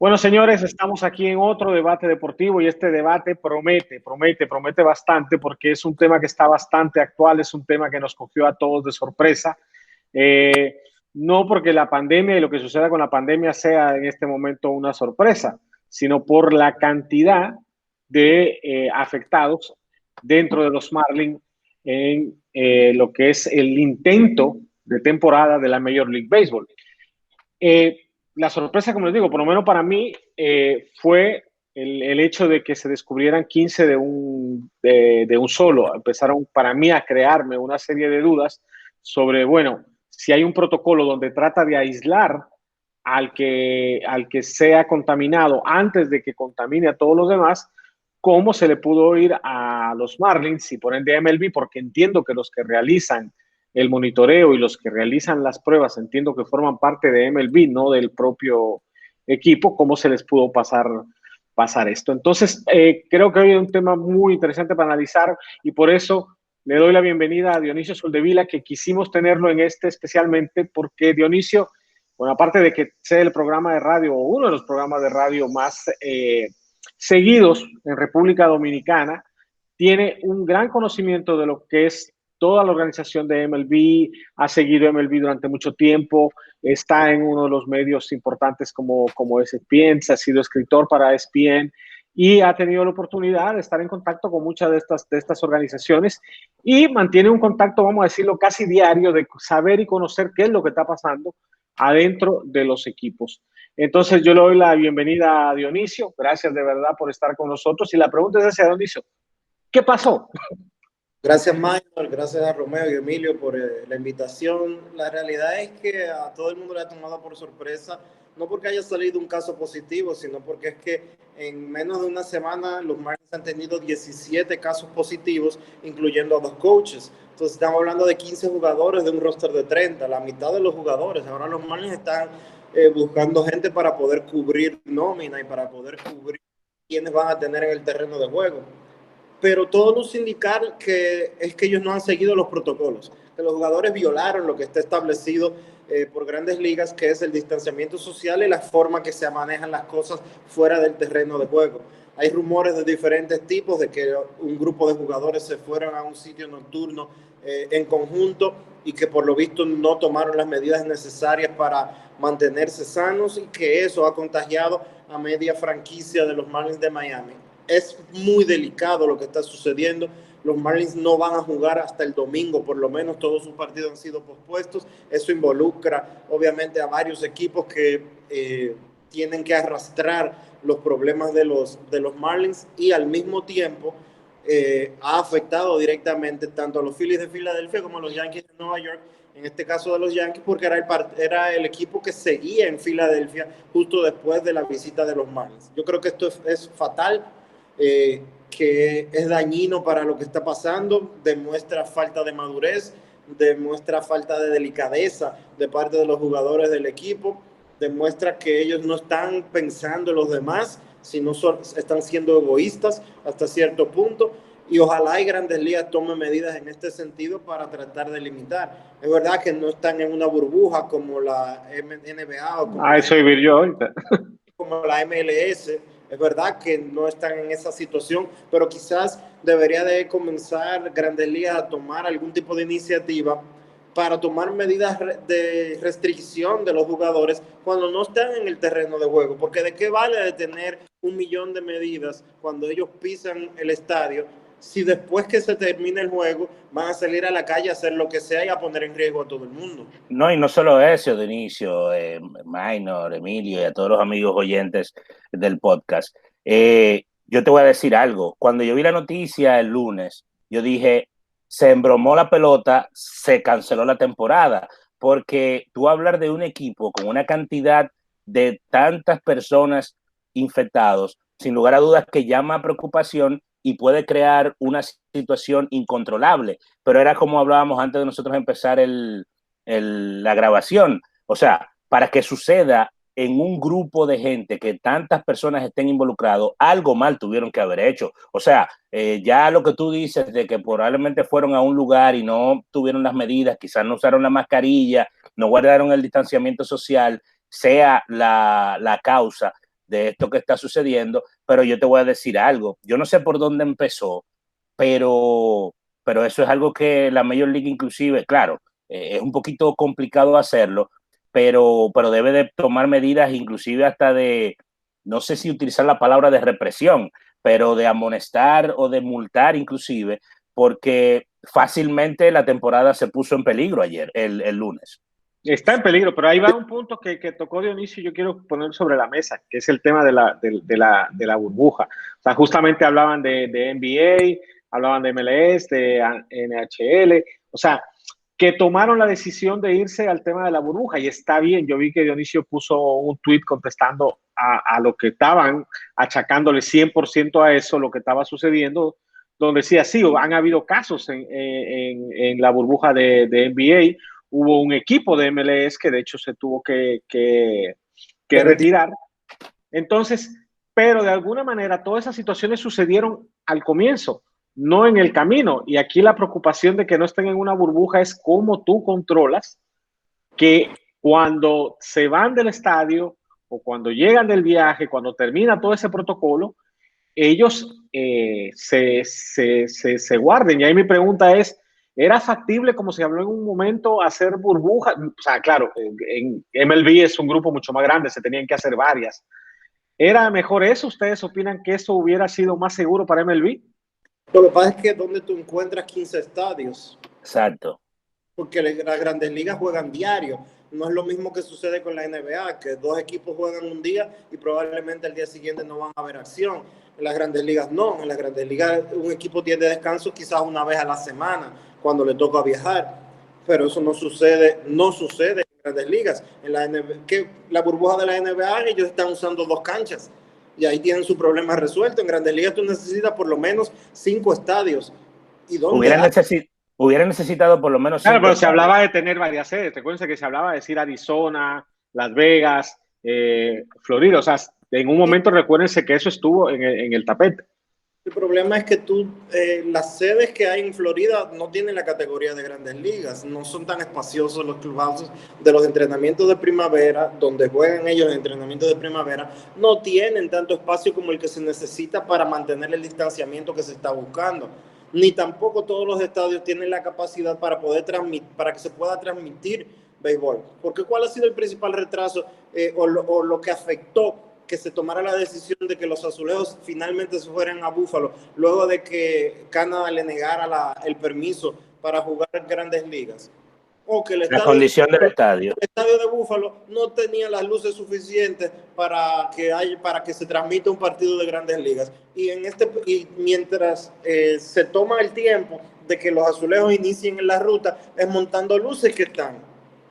Bueno, señores, estamos aquí en otro debate deportivo y este debate promete bastante porque es un tema que está bastante actual, es un tema que nos cogió a todos de sorpresa. Eh, no porque la pandemia y lo que suceda con la pandemia sea en este momento una sorpresa, sino por la cantidad de afectados dentro de los Marlins en lo que es el intento de temporada de la Major League Baseball. Eh, la sorpresa, como les digo, por lo menos para mí, fue el hecho de que se descubrieran 15 de un solo. Empezaron para mí a crearme una serie de dudas sobre, bueno, si hay un protocolo donde trata de aislar al que sea contaminado antes de que contamine a todos los demás, ¿cómo se le pudo ir a los Marlins y por ende a MLB? Porque entiendo que los que realizan el monitoreo y los que realizan las pruebas, entiendo que forman parte de MLB, no del propio equipo, cómo se les pudo pasar esto. Entonces, creo que hoy hay un tema muy interesante para analizar y por eso le doy la bienvenida a Dionisio Soldevila, que quisimos tenerlo en este especialmente porque Dionisio, bueno, aparte de que sea el programa de radio o uno de los programas de radio más seguidos en República Dominicana, tiene un gran conocimiento de lo que es toda la organización de MLB, ha seguido MLB durante mucho tiempo, está en uno de los medios importantes como ESPN, ha sido escritor para ESPN y ha tenido la oportunidad de estar en contacto con muchas de estas organizaciones y mantiene un contacto, vamos a decirlo, casi diario de saber y conocer qué es lo que está pasando adentro de los equipos. Entonces yo le doy la bienvenida a Dionisio, gracias de verdad por estar con nosotros y la pregunta es hacia Dionisio, ¿qué pasó? Gracias, Maynor, gracias a Romeo y Emilio por la invitación. La realidad es que a todo el mundo le ha tomado por sorpresa, no porque haya salido un caso positivo, sino porque es que en menos de una semana los Marlins han tenido 17 casos positivos, incluyendo a 2 coaches. Entonces estamos hablando de 15 jugadores de un roster de 30, la mitad de los jugadores. Ahora los Marlins están buscando gente para poder cubrir nómina y para poder cubrir quienes van a tener en el terreno de juego, pero todo nos indica que es que ellos no han seguido los protocolos, que los jugadores violaron lo que está establecido por Grandes Ligas, que es el distanciamiento social y la forma que se manejan las cosas fuera del terreno de juego. Hay rumores de diferentes tipos, de que un grupo de jugadores se fueron a un sitio nocturno en conjunto y que por lo visto no tomaron las medidas necesarias para mantenerse sanos y que eso ha contagiado a media franquicia de los Marlins de Miami. Es muy delicado lo que está sucediendo. Los Marlins no van a jugar hasta el domingo, por lo menos todos sus partidos han sido pospuestos. Eso involucra obviamente a varios equipos que tienen que arrastrar los problemas de los Marlins y al mismo tiempo ha afectado directamente tanto a los Phillies de Filadelfia como a los Yankees de Nueva York, en este caso de los Yankees, porque era el equipo que seguía en Filadelfia justo después de la visita de los Marlins. Yo creo que esto es fatal, que es dañino para lo que está pasando, demuestra falta de madurez, demuestra falta de delicadeza de parte de los jugadores del equipo, demuestra que ellos no están pensando en los demás, sino están siendo egoístas hasta cierto punto, y ojalá y Grandes Ligas tome medidas en este sentido para tratar de limitar. Es verdad que no están en una burbuja como la NBA o A eso vivir yo ahorita. como la MLS. Es verdad que no están en esa situación, pero quizás debería de comenzar Grandes Ligas a tomar algún tipo de iniciativa para tomar medidas de restricción de los jugadores cuando no están en el terreno de juego, porque de qué vale de tener 1 millón de medidas cuando ellos pisan el estadio si después que se termine el juego van a salir a la calle a hacer lo que sea y a poner en riesgo a todo el mundo. No, y no solo eso, Dionisio, Maynor, Emilio y a todos los amigos oyentes del podcast. Yo te voy a decir algo. Cuando yo vi la noticia el lunes, yo dije, se embromó la pelota, se canceló la temporada, porque tú hablar de un equipo con una cantidad de tantas personas infectados, sin lugar a dudas que llama a preocupación y puede crear una situación incontrolable. Pero era como hablábamos antes de nosotros empezar la grabación. O sea, para que suceda en un grupo de gente que tantas personas estén involucrados, algo mal tuvieron que haber hecho. O sea, ya lo que tú dices de que probablemente fueron a un lugar y no tuvieron las medidas, quizás no usaron la mascarilla, no guardaron el distanciamiento social, sea la causa de esto que está sucediendo, pero yo te voy a decir algo. Yo no sé por dónde empezó, pero eso es algo que la Major League inclusive, claro, es un poquito complicado hacerlo, pero debe de tomar medidas inclusive hasta de, no sé si utilizar la palabra de represión, pero de amonestar o de multar inclusive, porque fácilmente la temporada se puso en peligro ayer, el lunes. Está en peligro, pero ahí va un punto que tocó Dionisio y yo quiero poner sobre la mesa, que es el tema de la burbuja. O sea, justamente hablaban de NBA, hablaban de MLS, de NHL, o sea, que tomaron la decisión de irse al tema de la burbuja y está bien. Yo vi que Dionisio puso un tweet contestando a lo que estaban achacándole 100% a eso, lo que estaba sucediendo, donde decía, sí, han habido casos en la burbuja de NBA. Hubo un equipo de MLS que de hecho se tuvo que retirar. Entonces, pero de alguna manera todas esas situaciones sucedieron al comienzo, no en el camino. Y aquí la preocupación de que no estén en una burbuja es cómo tú controlas que cuando se van del estadio o cuando llegan del viaje, cuando termina todo ese protocolo, ellos se guarden. Y ahí mi pregunta es, ¿era factible, como se habló en un momento, hacer burbujas? O sea, claro, en MLB es un grupo mucho más grande, se tenían que hacer varias. ¿Era mejor eso? ¿Ustedes opinan que eso hubiera sido más seguro para MLB? Lo que pasa es que donde tú encuentras 15 estadios. Exacto. Porque las grandes ligas juegan diario. No es lo mismo que sucede con la NBA, que dos equipos juegan un día y probablemente al día siguiente no van a haber acción. En las grandes ligas no. En las grandes ligas un equipo tiene descanso quizás una vez a la semana cuando le toca viajar. Pero eso no sucede en grandes ligas. En la NBA, que la burbuja de la NBA, ellos están usando 2 canchas y ahí tienen su problema resuelto. En grandes ligas tú necesitas por lo menos 5 estadios. ¿Y dónde Hubiera necesitado por lo menos... Claro, pero se hablaba de tener varias sedes. Recuerden que se hablaba de decir Arizona, Las Vegas, Florida. O sea, en un momento recuérdense que eso estuvo en el tapete. El problema es que las sedes que hay en Florida no tienen la categoría de grandes ligas, no son tan espaciosos los clubhouses de los entrenamientos de primavera, donde juegan ellos en entrenamientos de primavera, no tienen tanto espacio como el que se necesita para mantener el distanciamiento que se está buscando. Ni tampoco todos los estadios tienen la capacidad para para que se pueda transmitir béisbol. Porque ¿cuál ha sido el principal retraso o lo que afectó que se tomara la decisión de que los azulejos finalmente se fueran a Búfalo, luego de que Canadá le negara el permiso para jugar en grandes ligas? O que la condición del estadio. El estadio de Búfalo no tenía las luces suficientes para que se transmita un partido de grandes ligas. Y mientras se toma el tiempo de que los azulejos inicien en la ruta, es montando luces que están.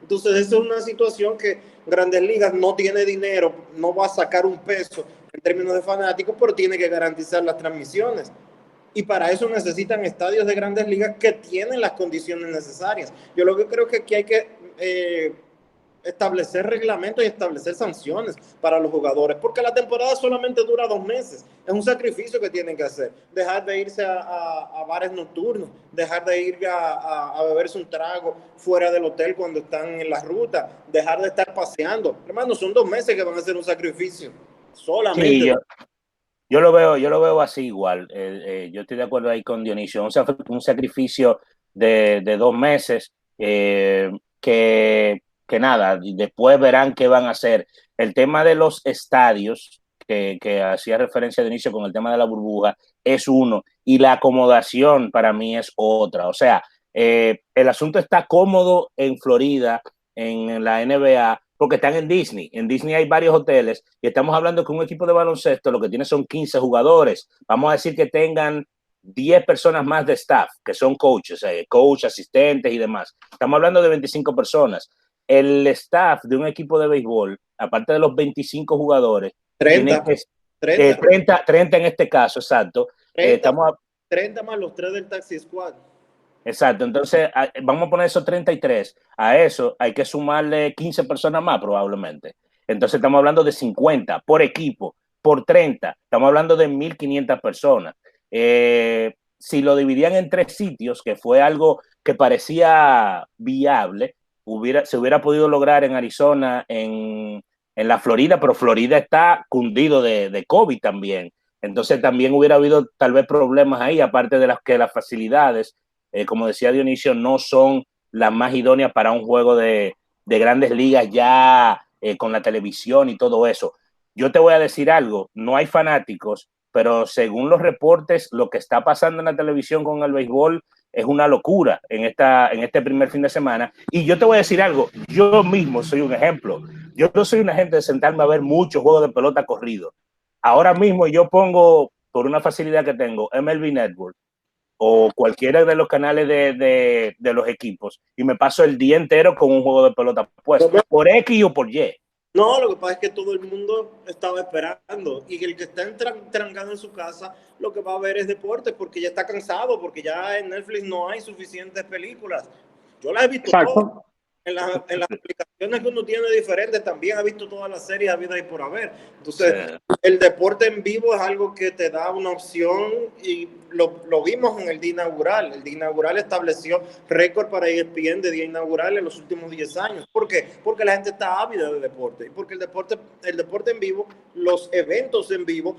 Entonces, esa es una situación que Grandes Ligas no tiene dinero, no va a sacar un peso en términos de fanáticos, pero tiene que garantizar las transmisiones. Y para eso necesitan estadios de Grandes Ligas que tienen las condiciones necesarias. Yo lo que creo que aquí hay que establecer reglamentos y establecer sanciones para los jugadores, porque la temporada solamente dura 2 meses. Es un sacrificio que tienen que hacer. Dejar de irse a bares nocturnos, dejar de ir a beberse un trago fuera del hotel cuando están en la ruta, dejar de estar paseando. Hermano, son 2 meses que van a ser un sacrificio. Solamente. Sí, yo lo veo así igual. Yo estoy de acuerdo ahí con Dionisio. Un sacrificio de 2 meses que nada, después verán qué van a hacer. El tema de los estadios, que hacía referencia de inicio con el tema de la burbuja, es uno, y la acomodación para mí es otra. O sea, el asunto está cómodo en Florida, en la NBA, porque están en Disney. En Disney hay varios hoteles y estamos hablando que un equipo de baloncesto lo que tiene son 15 jugadores. Vamos a decir que tengan 10 personas más de staff, que son coaches, coach, asistentes y demás. Estamos hablando de 25 personas. El staff de un equipo de béisbol, aparte de los 25 jugadores, 30, tiene que, 30 en este caso, exacto. 30 más los 3 del Taxi Squad. Exacto, entonces vamos a poner esos 33. A eso hay que sumarle 15 personas más probablemente. Entonces estamos hablando de 50 por equipo, por 30. Estamos hablando de 1,500 personas. Si lo dividían en 3 sitios, que fue algo que parecía viable, se hubiera podido lograr en Arizona, en en la Florida, pero Florida está cundido de COVID también. Entonces también hubiera habido tal vez problemas ahí, aparte de las facilidades, como decía Dionisio, no son las más idóneas para un juego de grandes ligas ya con la televisión y todo eso. Yo te voy a decir algo, no hay fanáticos, pero según los reportes, lo que está pasando en la televisión con el béisbol es una locura en este primer fin de semana. Y yo te voy a decir algo, yo mismo soy un ejemplo. Yo no soy una gente de sentarme a ver muchos juegos de pelota corrido. Ahora mismo yo pongo, por una facilidad que tengo, MLB Network o cualquiera de los canales de los equipos y me paso el día entero con un juego de pelota puesto, por X o por Y. No, lo que pasa es que todo el mundo estaba esperando y el que está trancado en su casa lo que va a ver es deporte porque ya está cansado, porque ya en Netflix no hay suficientes películas. Yo las he visto todas. En las aplicaciones que uno tiene diferentes también ha visto todas las series habidas y por haber. Entonces, sí, el deporte en vivo es algo que te da una opción y lo vimos en el día inaugural. El día inaugural estableció récord para ESPN de día inaugural en los últimos 10 años. ¿Por qué? Porque la gente está ávida de deporte. Y porque el deporte en vivo, los eventos en vivo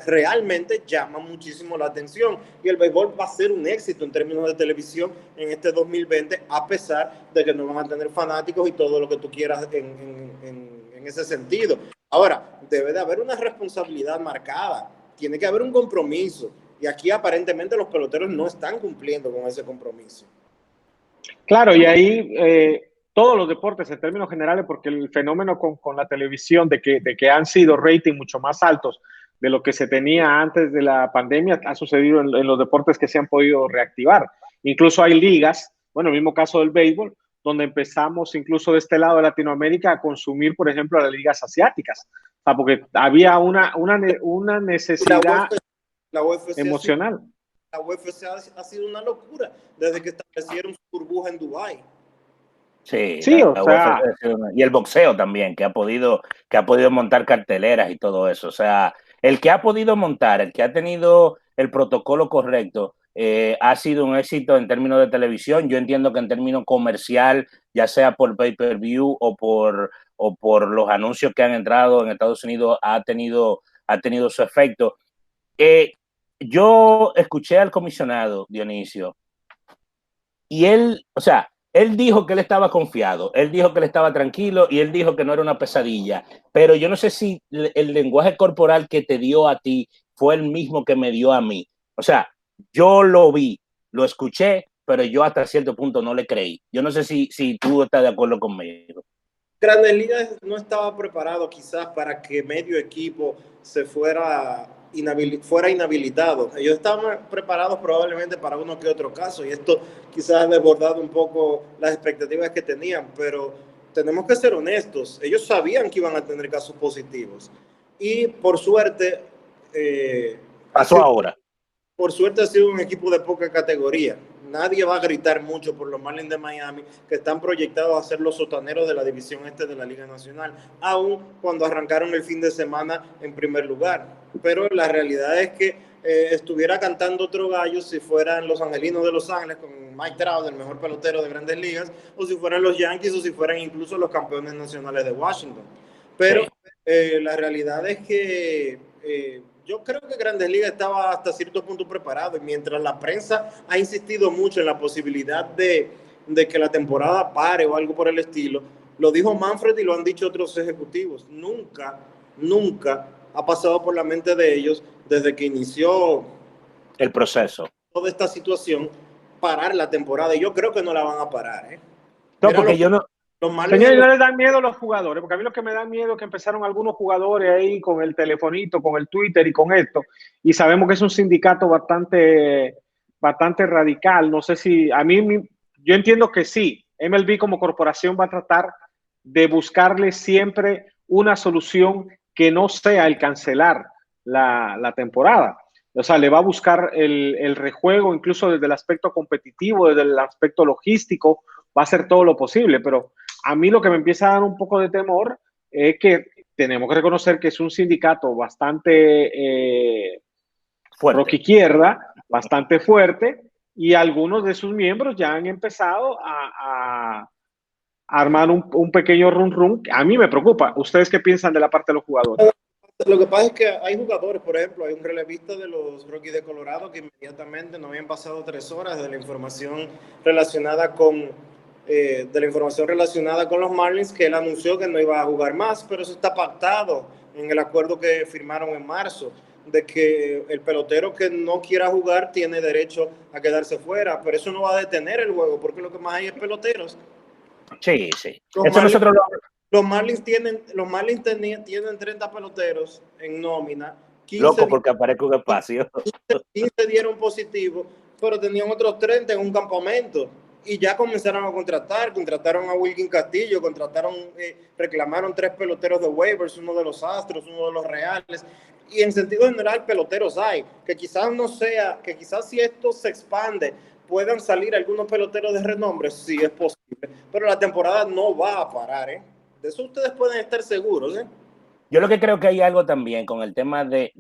realmente llaman muchísimo la atención. Y el béisbol va a ser un éxito en términos de televisión en este 2020, a pesar de que no van a tener fanáticos y todo lo que tú quieras en ese sentido. Ahora, debe de haber una responsabilidad marcada, tiene que haber un compromiso, y aquí aparentemente los peloteros no están cumpliendo con ese compromiso. Claro, y ahí todos los deportes en términos generales, porque el fenómeno con la televisión de que han sido rating mucho más altos de lo que se tenía antes de la pandemia ha sucedido en los deportes que se han podido reactivar. Incluso hay ligas, bueno, el mismo caso del béisbol, donde empezamos incluso de este lado de Latinoamérica a consumir, por ejemplo, las ligas asiáticas. O sea, porque había una necesidad la UFC emocional. La UFC ha sido una locura desde que establecieron su burbuja en Dubái. Sí, sí, o sea, y el boxeo también, que ha podido montar carteleras y todo eso. O sea, el que ha podido montar, el que ha tenido el protocolo correcto, ha sido un éxito en términos de televisión. Yo entiendo que en términos comercial, ya sea por pay-per-view o por los anuncios que han entrado en Estados Unidos, ha tenido su efecto. Yo escuché al comisionado, Dionisio, y él, o sea, él dijo que él estaba confiado, él dijo que él estaba tranquilo y él dijo que no era una pesadilla, pero yo no sé si el lenguaje corporal que te dio a ti fue el mismo que me dio a mí. O sea, yo lo vi, lo escuché, pero yo hasta cierto punto no le creí. Yo no sé si tú estás de acuerdo conmigo. Grandes Ligas no estaba preparado quizás para que medio equipo se fuera inhabilitado. Ellos estaban preparados probablemente para uno que otro caso y esto quizás ha desbordado un poco las expectativas que tenían, pero tenemos que ser honestos. Ellos sabían que iban a tener casos positivos y por suerte pasó ahora. Por suerte ha sido un equipo de poca categoría. Nadie va a gritar mucho por los Marlins de Miami, que están proyectados a ser los sotaneros de la división este de la Liga Nacional, aun cuando arrancaron el fin de semana en primer lugar. Pero la realidad es que estuviera cantando otro gallo si fueran los Angelinos de Los Ángeles con Mike Trout, el mejor pelotero de Grandes Ligas, o si fueran los Yankees o si fueran incluso los campeones nacionales de Washington. Pero sí, la realidad es que yo creo que Grandes Ligas estaba hasta cierto punto preparado y mientras la prensa ha insistido mucho en la posibilidad de que la temporada pare o algo por el estilo, lo dijo Manfred y lo han dicho otros ejecutivos. Nunca ha pasado por la mente de ellos desde que inició el proceso. Toda esta situación, parar la temporada y yo creo que no la van a parar. No, porque yo no... Señores, no les dan miedo a los jugadores, porque a mí lo que me da miedo es que empezaron algunos jugadores ahí con el telefonito, con el Twitter y con esto, y sabemos que es un sindicato bastante radical. No sé si, yo entiendo que sí, MLB como corporación va a tratar de buscarle siempre una solución que no sea el cancelar la temporada. O sea, le va a buscar el rejuego, incluso desde el aspecto competitivo, desde el aspecto logístico, va a hacer todo lo posible, pero a mí lo que me empieza a dar un poco de temor es que tenemos que reconocer que es un sindicato bastante rock izquierda, bastante fuerte, y algunos de sus miembros ya han empezado armar un pequeño run. A mí me preocupa. ¿Ustedes qué piensan de la parte de los jugadores? Lo que pasa es que hay jugadores, por ejemplo, hay un relevista de los Rockies de Colorado que inmediatamente no habían pasado 3 horas de la información relacionada con los Marlins, que él anunció que no iba a jugar más, pero eso está pactado en el acuerdo que firmaron en marzo, de que el pelotero que no quiera jugar tiene derecho a quedarse fuera, pero eso no va a detener el juego, porque lo que más hay es peloteros. Sí, sí. Los Marlins tienen 30 peloteros en nómina. 15 loco porque aparezca un espacio. 15 dieron positivo, pero tenían otros 30 en un campamento. Y ya comenzaron a contrataron a Wilkin Castillo, reclamaron 3 peloteros de waivers, uno de los Astros, uno de los Reales. Y en sentido general, peloteros hay, que quizás si esto se expande, puedan salir algunos peloteros de renombre, sí es posible, pero la temporada no va a parar, ¿eh? De eso ustedes pueden estar seguros, ¿eh? Yo lo que creo que hay algo también con el tema de,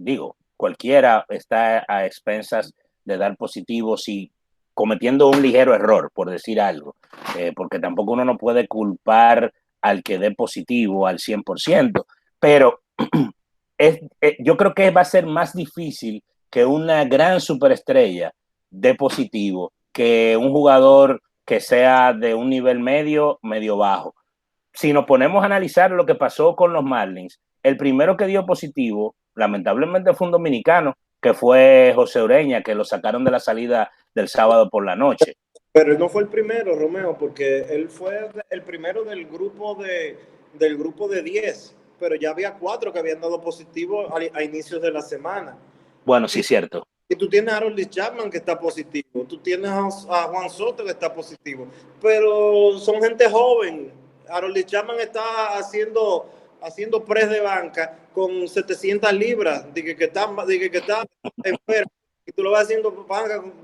cualquiera está a expensas de dar positivo si cometiendo un ligero error, por decir algo, porque tampoco uno no puede culpar al que dé positivo al 100%, pero yo creo que va a ser más difícil que una gran superestrella dé positivo que un jugador que sea de un nivel medio bajo. Si nos ponemos a analizar lo que pasó con los Marlins, el primero que dio positivo, lamentablemente fue un dominicano, que fue José Ureña, que lo sacaron de la salida del sábado por la noche. Pero él no fue el primero, Romeo, porque él fue el primero del grupo de 10, pero ya había 4 que habían dado positivo a inicios de la semana. Bueno, sí, es cierto. Y tú tienes a Harold Chapman que está positivo, tú tienes a Juan Soto que está positivo, pero son gente joven. Harold Chapman está haciendo press de banca con 700 libras, dije que está enfermo, y tú lo vas haciendo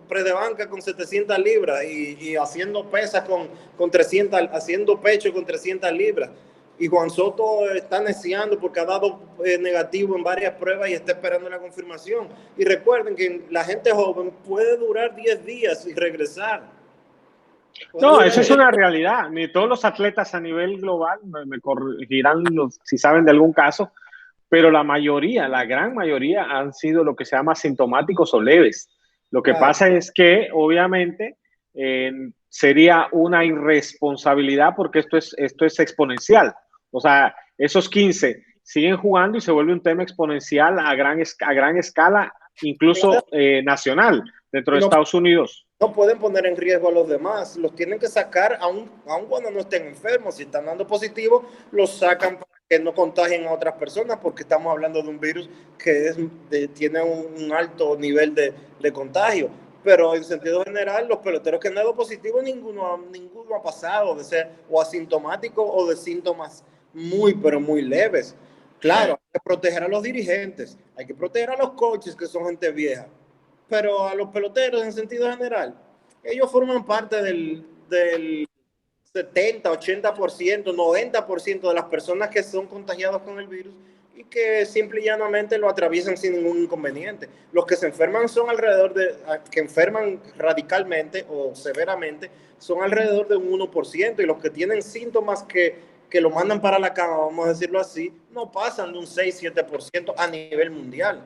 press de banca con 700 libras y haciendo pesas con 300, haciendo pecho con 300 libras. Y Juan Soto está neciando porque ha dado negativo en varias pruebas y está esperando la confirmación. Y recuerden que la gente joven puede durar 10 días y regresar. No, eso es una realidad. Ni todos los atletas a nivel global, me corregirán si saben de algún caso, pero la gran mayoría han sido lo que se llama sintomáticos o leves. Lo que pasa es que, obviamente, sería una irresponsabilidad porque esto es exponencial. O sea, esos 15 siguen jugando y se vuelve un tema exponencial a gran escala, incluso nacional, dentro de Estados Unidos. No pueden poner en riesgo a los demás, los tienen que sacar aun cuando no estén enfermos. Si están dando positivo, los sacan para que no contagien a otras personas, porque estamos hablando de un virus que tiene un alto nivel de contagio. Pero en sentido general, los peloteros que han dado positivo, ninguno ha pasado de ser o asintomático o de síntomas pero muy leves. Claro, hay que proteger a los dirigentes, hay que proteger a los coaches, que son gente vieja, pero a los peloteros en sentido general, ellos forman parte del 70, 80%, 90% de las personas que son contagiadas con el virus y que simple y llanamente lo atraviesan sin ningún inconveniente. Los que se enferman que enferman radicalmente o severamente, son alrededor de un 1%, y los que tienen síntomas que lo mandan para la cama, vamos a decirlo así, no pasan de un 6-7% a nivel mundial.